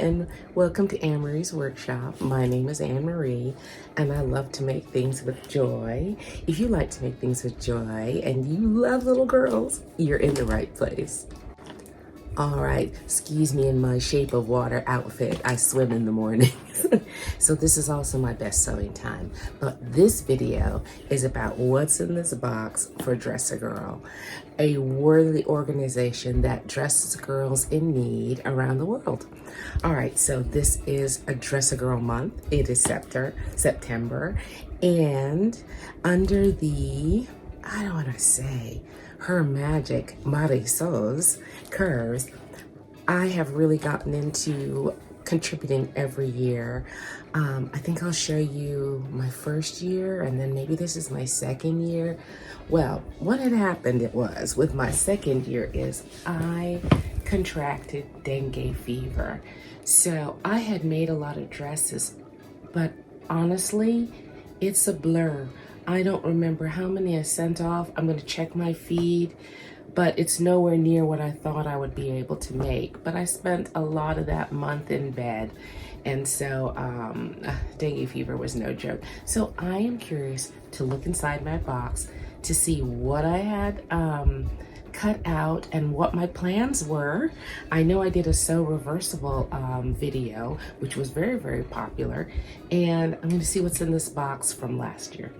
and welcome to Anne-Marie's Workshop. My name is Anne-Marie, and I love to make things with joy. If you like to make things with joy and you love little girls, you're in the right place. All right, excuse me in my shape of water outfit. I swim in the mornings. So this is also my best sewing time. But this video is about what's in this box for Dress a Girl, a worthy organization that dresses girls in need around the world. All right, so this is a Dress a Girl month. It is September, and under the, I don't want to say, Her Magic Marisol curves, I have really gotten into contributing every year. I think I'll show you my first year, and then maybe this is my second year. Well, what had happened with my second year is I contracted dengue fever. So I had made a lot of dresses, but honestly, it's a blur. I don't remember how many I sent off. I'm gonna check my feed, but it's nowhere near what I thought I would be able to make. But I spent a lot of that month in bed, and so dengue fever was no joke. So I am curious to look inside my box to see what I had cut out and what my plans were. I know I did a sew reversible video, which was very, very popular, and I'm going to see what's in this box from last year.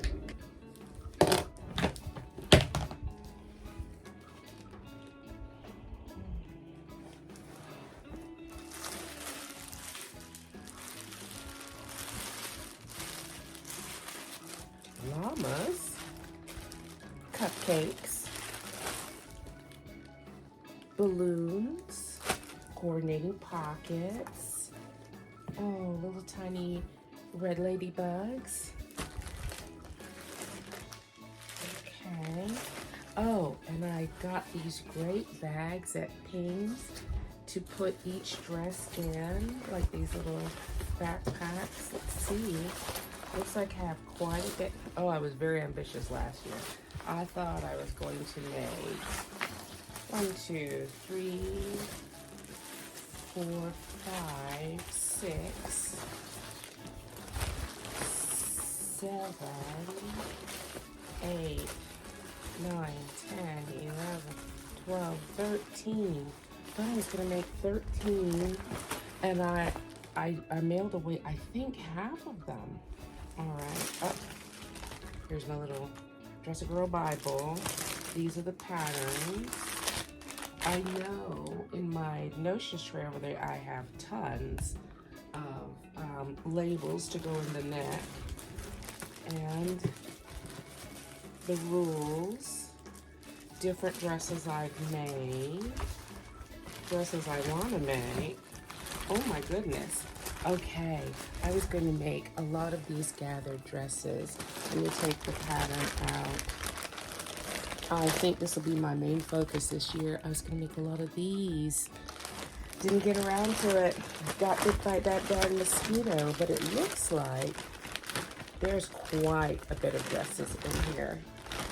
Llamas, cupcakes, balloons, coordinating pockets, oh, little tiny red ladybugs. Okay. Oh, and I got these great bags at Ping's to put each dress in, like these little backpacks. Let's see. Looks like I have quite a bit. Oh, I was very ambitious last year. I thought I was going to make 1, 2, 3, 4, 5, 6, 7, 8, 9, 10, 11, 12, 13. I thought I was going to make 13, and I mailed away, I think, half of them. All right, oh, here's my little Dress a Girl Bible. These are the patterns. I know in my notions tray over there, I have tons of labels to go in the neck, and the rules, different dresses I've made, dresses I want to make. Oh my goodness. Okay, I was going to make a lot of these gathered dresses. Let me take the pattern out. I think this will be my main focus this year. I was going to make a lot of these. Didn't get around to it. Got bit by that darn mosquito, but it looks like there's quite a bit of dresses in here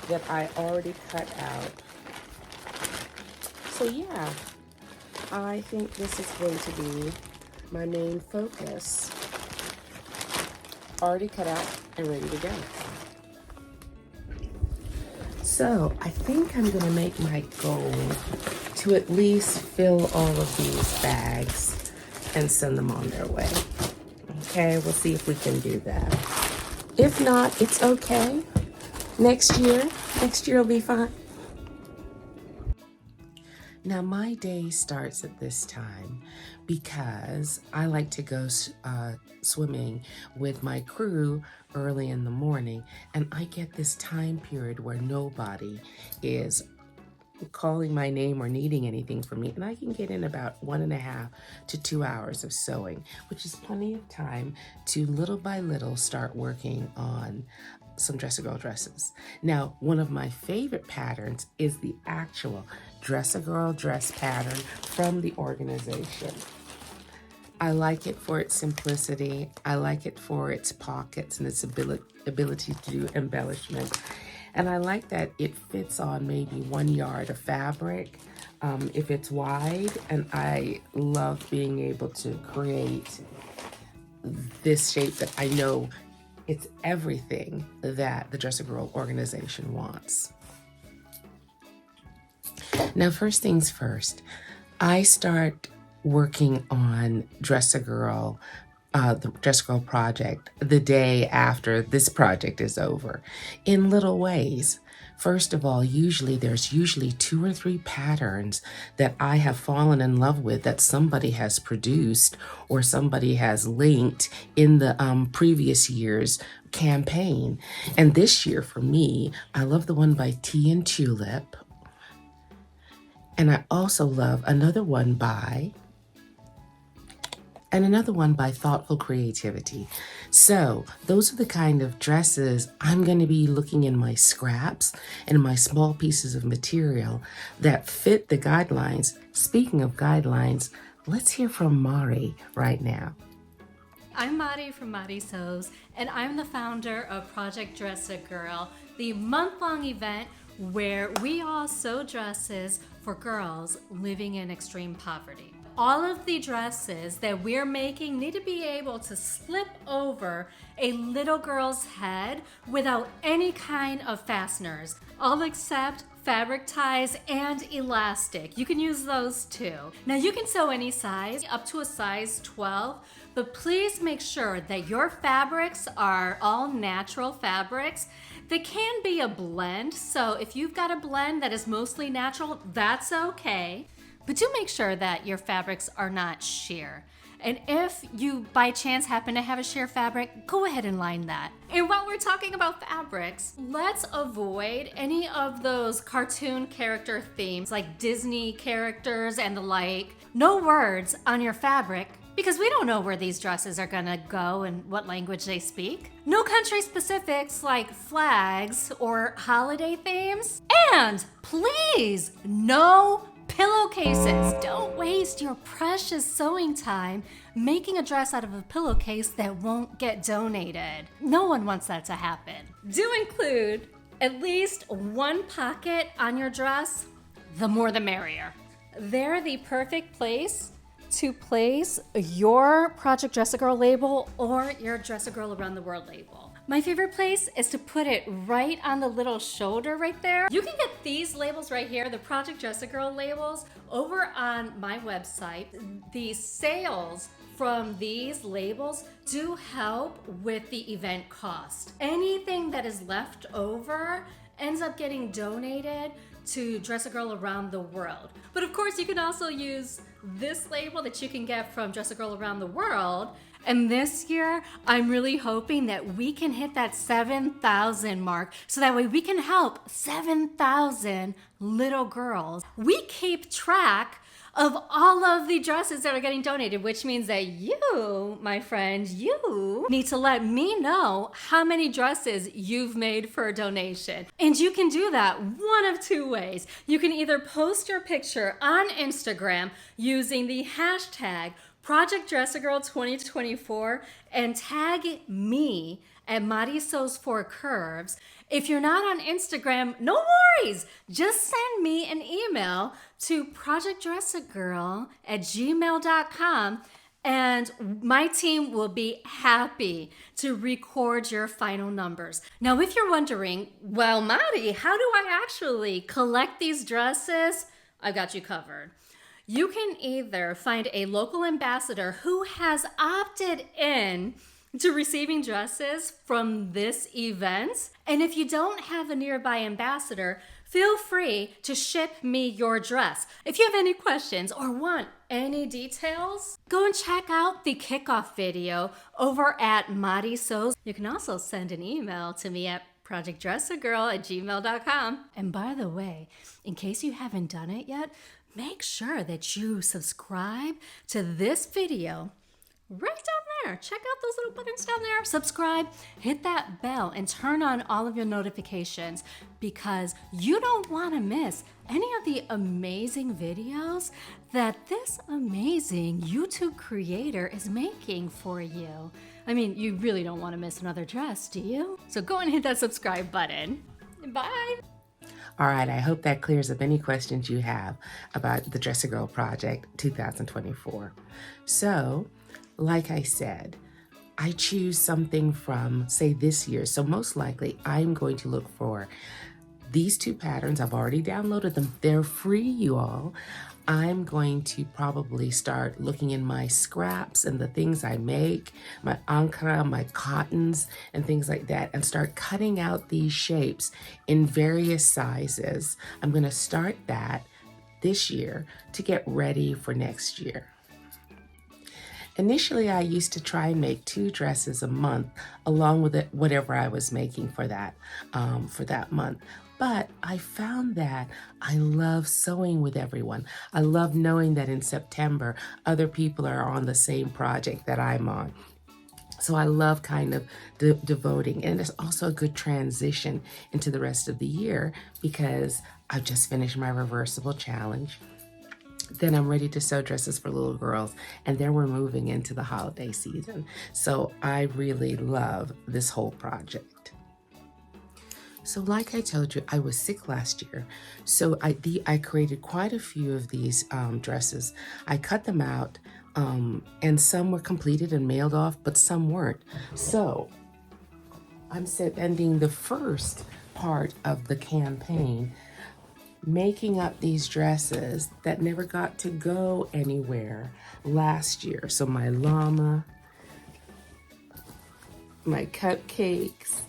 that I already cut out. So yeah, I think this is going to be my main focus. Already cut out and ready to go. So I think I'm gonna make my goal to at least fill all of these bags and send them on their way. Okay, we'll see if we can do that. If not, it's okay. Next year will be fine. Now, my day starts at this time because I like to go swimming with my crew early in the morning, and I get this time period where nobody is calling my name or needing anything from me, and I can get in about 1.5 to 2 hours of sewing, which is plenty of time to little by little start working on some Dress a Girl dresses. Now, one of my favorite patterns is the actual Dress a Girl dress pattern from the organization. I like it for its simplicity. I like it for its pockets and its ability to do embellishment. And I like that it fits on maybe 1 yard of fabric if it's wide, and I love being able to create this shape that I know it's everything that the Dress a Girl organization wants. Now, first things first, I start working on Dress a Girl, the Dress a Girl project, the day after this project is over, in little ways. First of all, there's usually 2 or 3 patterns that I have fallen in love with that somebody has produced or somebody has linked in the previous year's campaign. And this year for me, I love the one by Tea and Tulip. And I also love another one by Thoughtful Creativity. So those are the kind of dresses I'm going to be looking in my scraps and my small pieces of material that fit the guidelines. Speaking of guidelines, let's hear from Mari right now. I'm Mari from Mari Sews, and I'm the founder of Project Dress a Girl, the month-long event where we all sew dresses for girls living in extreme poverty. All of the dresses that we're making need to be able to slip over a little girl's head without any kind of fasteners, all except fabric ties and elastic. You can use those too. Now you can sew any size, up to a size 12, but please make sure that your fabrics are all natural fabrics. They can be a blend, so if you've got a blend that is mostly natural, that's okay. But do make sure that your fabrics are not sheer. And if you by chance happen to have a sheer fabric, go ahead and line that. And while we're talking about fabrics, let's avoid any of those cartoon character themes like Disney characters and the like. No words on your fabric, because we don't know where these dresses are gonna go and what language they speak. No country specifics like flags or holiday themes. And please, no pillowcases. Don't waste your precious sewing time making a dress out of a pillowcase that won't get donated. No one wants that to happen. Do include at least one pocket on your dress. The more the merrier. They're the perfect place to place your Project Dress a Girl label or your Dress a Girl Around the World label. My favorite place is to put it right on the little shoulder right there. You can get these labels right here, the Project Dress a Girl labels, over on my website. The sales from these labels do help with the event cost. Anything that is left over ends up getting donated to Dress a Girl Around the World. But of course, you can also use this label that you can get from Dress a Girl Around the World. And this year, I'm really hoping that we can hit that 7,000 mark so that way we can help 7,000 little girls. We keep track of all of the dresses that are getting donated, which means that you, my friend, you need to let me know how many dresses you've made for a donation. And you can do that one of 2 ways. You can either post your picture on Instagram using the hashtag Project Dress a Girl 2024 and tag me at Mari Sews 4 Curves. If you're not on Instagram, no worries. Just send me an email to projectdressagirl@gmail.com and my team will be happy to record your final numbers. Now, if you're wondering, well, Mari, how do I actually collect these dresses? I've got you covered. You can either find a local ambassador who has opted in to receiving dresses from this event. And if you don't have a nearby ambassador, feel free to ship me your dress. If you have any questions or want any details, go and check out the kickoff video over at Mari Sews. You can also send an email to me at projectdressagirl@gmail.com. And by the way, in case you haven't done it yet, make sure that you subscribe to this video right down there. Check out those little buttons down there. Subscribe, hit that bell, and turn on all of your notifications because you don't want to miss any of the amazing videos that this amazing YouTube creator is making for you. I mean, you really don't want to miss another dress, do you? So go and hit that subscribe button. Bye. All right, I hope that clears up any questions you have about the Dress a Girl Project 2024. So, like I said, I choose something from, say, this year. So most likely I'm going to look for these two patterns. I've already downloaded them. They're free, you all. I'm going to probably start looking in my scraps and the things I make, my ankara, my cottons, and things like that, and start cutting out these shapes in various sizes. I'm going to start that this year to get ready for next year. Initially, I used to try and make 2 dresses a month, along with whatever I was making for that month. But I found that I love sewing with everyone. I love knowing that in September, other people are on the same project that I'm on. So I love kind of devoting, and it's also a good transition into the rest of the year because I've just finished my reversible challenge. Then I'm ready to sew dresses for little girls, and then we're moving into the holiday season. So I really love this whole project. So like I told you, I was sick last year. So I created quite a few of these dresses. I cut them out, and some were completed and mailed off, but some weren't. So I'm spending the first part of the campaign making up these dresses that never got to go anywhere last year. So my llama, my cupcakes,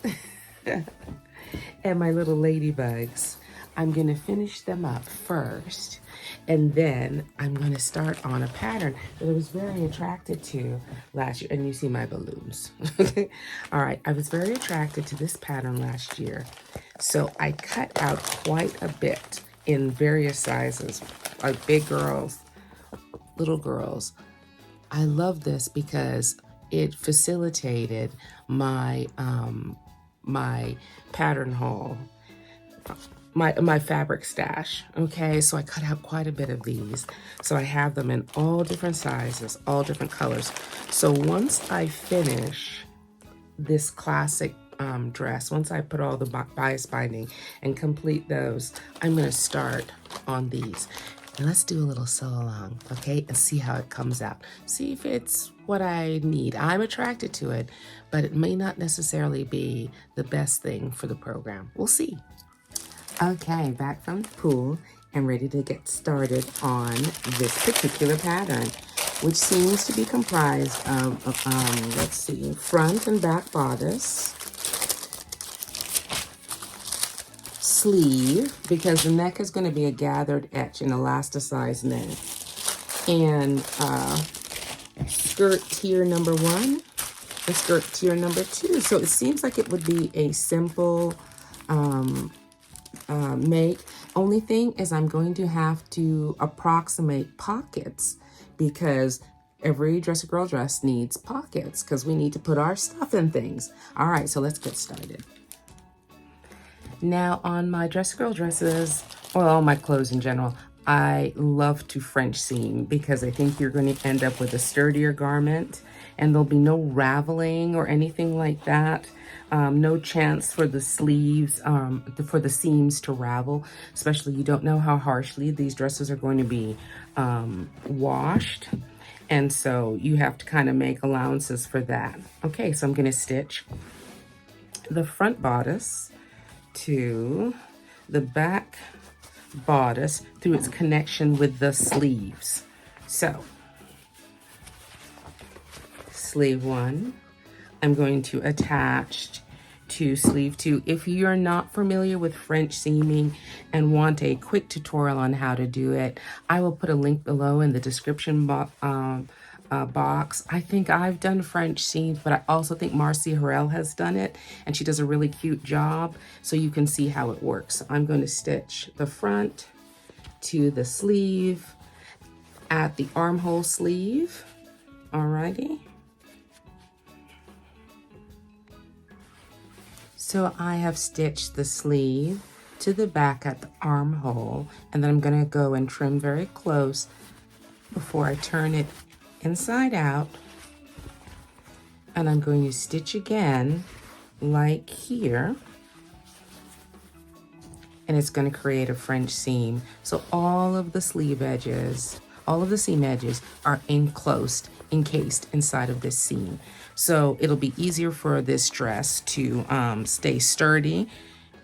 and my little ladybugs. I'm gonna finish them up first, and then I'm gonna start on a pattern that I was very attracted to last year. And you see my balloons. All right, I was very attracted to this pattern last year. So I cut out quite a bit in various sizes, like big girls, little girls. I love this because it facilitated my my pattern haul, my fabric stash. Okay, so I cut out quite a bit of these. So I have them in all different sizes, all different colors. So once I finish this classic dress, once I put all the bias binding and complete those, I'm gonna start on these. And let's do a little sew along, okay? And see how it comes out. See if it's what I need. I'm attracted to it, but it may not necessarily be the best thing for the program. We'll see. Okay, back from the pool and ready to get started on this particular pattern, which seems to be comprised of, let's see, front and back bodice, sleeve, because the neck is going to be a gathered etch, an elasticized neck, and skirt tier number 1 and skirt tier number 2. So it seems like it would be a simple make. Only thing is I'm going to have to approximate pockets because every Dress a Girl dress needs pockets because we need to put our stuff in things. All right, so let's get started. Now on my Dress a Girl dresses, or all my clothes in general, I love to French seam because I think you're going to end up with a sturdier garment and there'll be no raveling or anything like that. No chance for the sleeves, for the seams to ravel, especially you don't know how harshly these dresses are going to be washed. And so you have to kind of make allowances for that. Okay, so I'm going to stitch the front bodice to the back bodice through its connection with the sleeves. So, sleeve 1, I'm going to attach to sleeve 2. If you're not familiar with French seaming and want a quick tutorial on how to do it, I will put a link below in the description box. I think I've done French seams, but I also think Marcy Harrell has done it, and she does a really cute job, so you can see how it works. So I'm going to stitch the front to the sleeve at the armhole sleeve. Alrighty. So I have stitched the sleeve to the back at the armhole, and then I'm going to go and trim very close before I turn it inside out, and I'm going to stitch again like here, and it's going to create a French seam. So all of the sleeve edges, all of the seam edges are encased inside of this seam. So it'll be easier for this dress to stay sturdy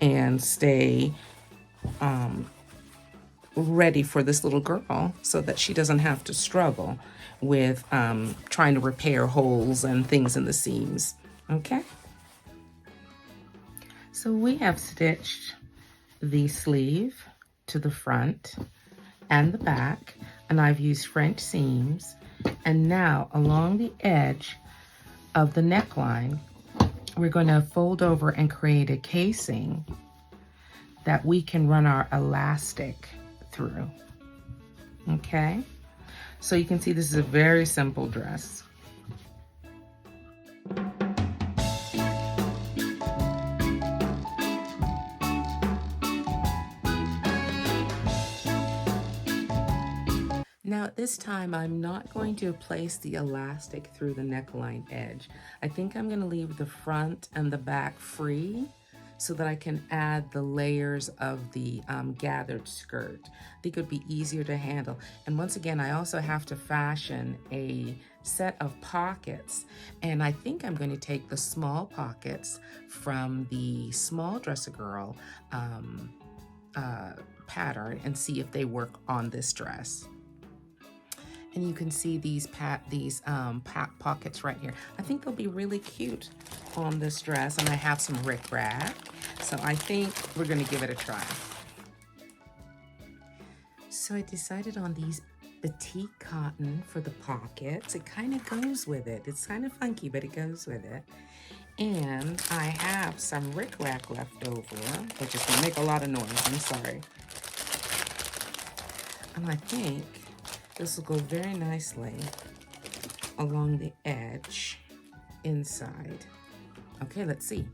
and stay ready for this little girl, so that she doesn't have to struggle with trying to repair holes and things in the seams. Okay, so we have stitched the sleeve to the front and the back, and I've used French seams. And now along the edge of the neckline, we're going to fold over and create a casing that we can run our elastic through. Okay, so you can see this is a very simple dress. Now at this time, I'm not going to place the elastic through the neckline edge. I think I'm going to leave the front and the back free so that I can add the layers of the gathered skirt. I think it would be easier to handle. And once again, I also have to fashion a set of pockets, and I think I'm going to take the small pockets from the Small Dress a Girl pattern and see if they work on this dress. And you can see these pockets right here. I think they'll be really cute on this dress, and I have some rickrack, so I think we're gonna give it a try. So I decided on these batik cotton for the pockets. It kind of goes with it. It's kind of funky, but it goes with it. And I have some rickrack left over, which is gonna make a lot of noise, I'm sorry. And I think this will go very nicely along the edge inside. Okay, let's see.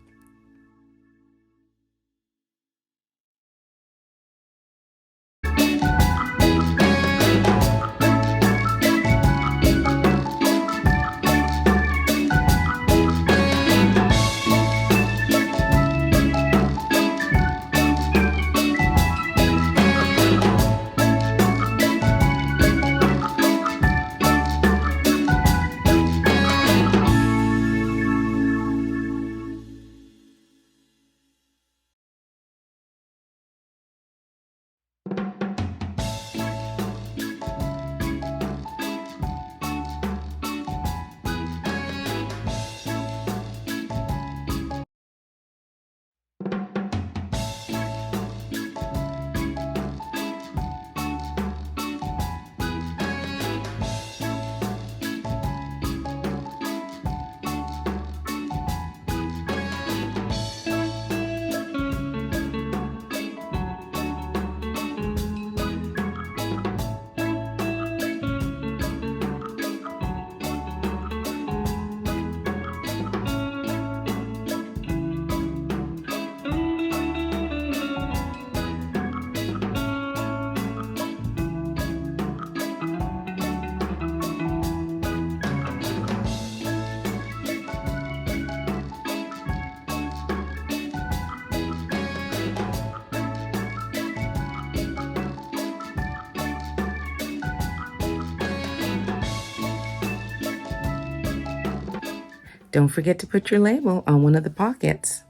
Don't forget to put your label on one of the pockets.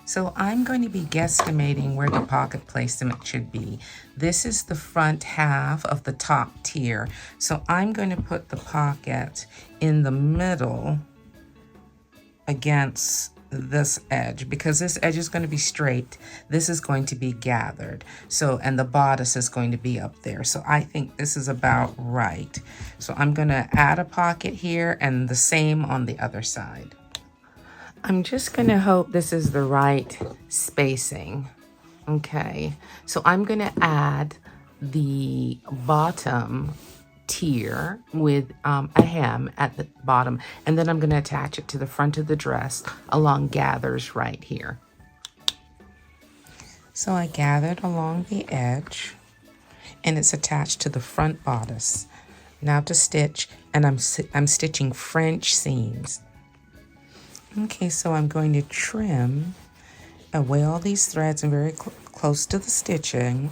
So I'm going to be guesstimating where the pocket placement should be. This is the front half of the top tier. So I'm going to put the pocket in the middle against this edge, because this edge is going to be straight. This is going to be gathered. So, and the bodice is going to be up there. So I think this is about right. So I'm going to add a pocket here and the same on the other side. I'm just going to hope this is the right spacing. Okay, so I'm going to add the bottom tier with a hem at the bottom, and then I'm going to attach it to the front of the dress along gathers right here. So I gathered along the edge, and it's attached to the front bodice. Now to stitch, and I'm stitching French seams. Okay, so I'm going to trim away all these threads and very close to the stitching,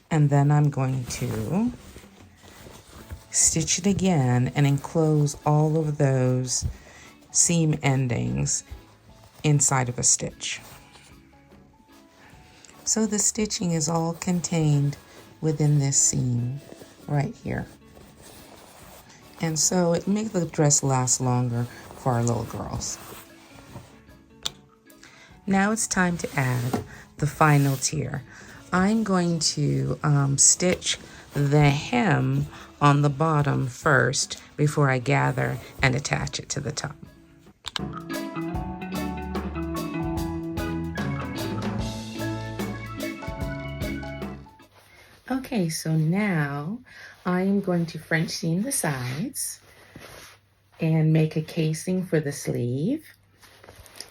and then I'm going to stitch it again and enclose all of those seam endings inside of a stitch. So the stitching is all contained within this seam right here. And so it makes the dress last longer for our little girls. Now it's time to add the final tier. I'm going to stitch the hem on the bottom first before I gather and attach it to the top. Okay, so now I am going to French seam the sides and make a casing for the sleeve.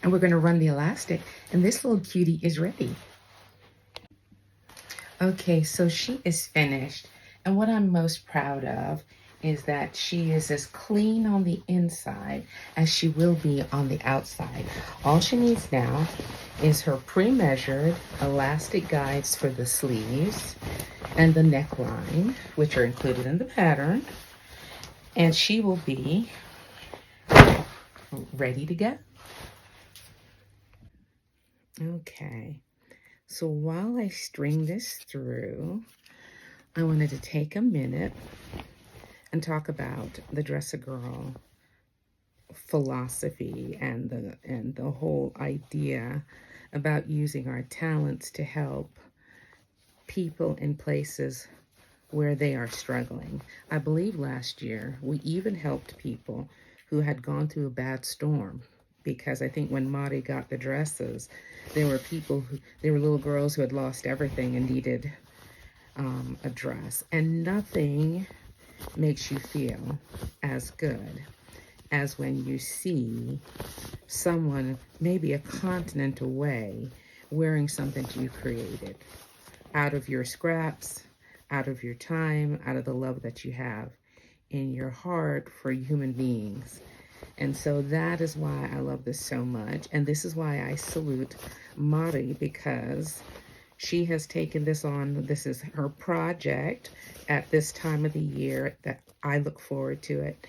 And we're going to run the elastic, and this little cutie is ready. Okay, so she is finished, and what I'm most proud of is that she is as clean on the inside as she will be on the outside. All she needs now is her pre-measured elastic guides for the sleeves and the neckline, which are included in the pattern, and she will be ready to go. Okay, so while I string this through, I wanted to take a minute and talk about the Dress-A-Girl philosophy and the whole idea about using our talents to help people in places where they are struggling. I believe last year we even helped people who had gone through a bad storm, because I think when Mari got the dresses, there were little girls who had lost everything and needed a dress. And nothing makes you feel as good as when you see someone maybe a continent away wearing something you created out of your scraps, out of your time, out of the love that you have in your heart for human beings. And so that is why I love this so much. And this is why I salute Mari, because she has taken this on. This is her project at this time of the year that I look forward to it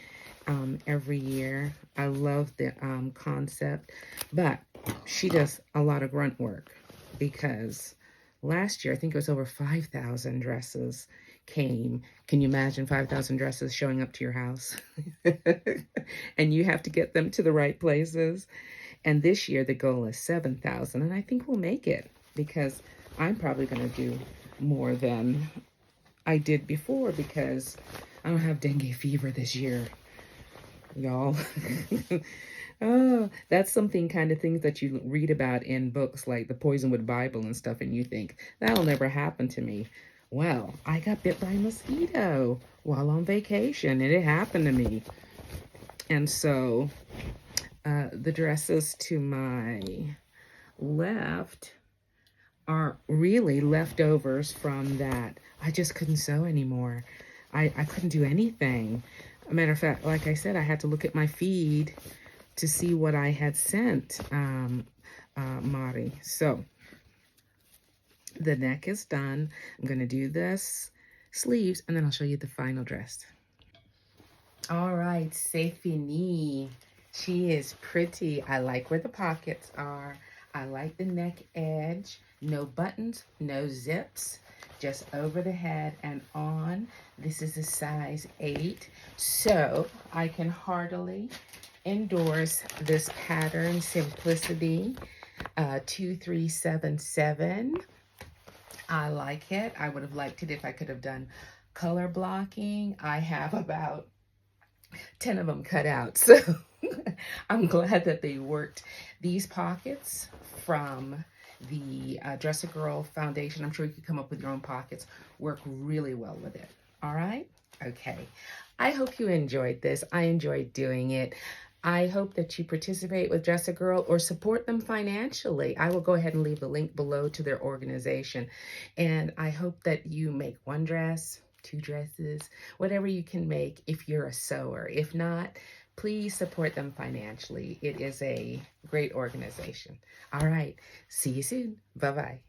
every year. I love the concept, but she does a lot of grunt work, because last year, I think it was over 5,000 dresses came. Can you imagine 5,000 dresses showing up to your house? And you have to get them to the right places. And this year, the goal is 7,000. And I think we'll make it, because I'm probably going to do more than I did before, because I don't have dengue fever this year, y'all. Oh, that's something kind of things that you read about in books like the Poisonwood Bible and stuff, and you think, that'll never happen to me. Well, I got bit by a mosquito while on vacation, and it happened to me. And so the dresses to my left are really leftovers from that. I just couldn't sew anymore. I couldn't do anything. A matter of fact, like I said, I had to look at my feed to see what I had sent Mari. So the neck is done. I'm going to do this sleeves, and then I'll show you the final dress. All right, c'est fini. She is pretty. I like where the pockets are. I like the neck edge. No buttons, no zips, just over the head and on. This is a size 8, so I can heartily endorse this pattern, Simplicity 2377. I like it. I would have liked it if I could have done color blocking. I have about 10 of them cut out, so I'm glad that they worked. These pockets from the Dress-A-Girl Foundation, I'm sure you could come up with your own pockets, work really well with it. All right? Okay. I hope you enjoyed this. I enjoyed doing it. I hope that you participate with Dress-A-Girl or support them financially. I will go ahead and leave the link below to their organization. And I hope that you make one dress, 2 dresses, whatever you can make if you're a sewer. If not, please support them financially. It is a great organization. All right. See you soon. Bye-bye.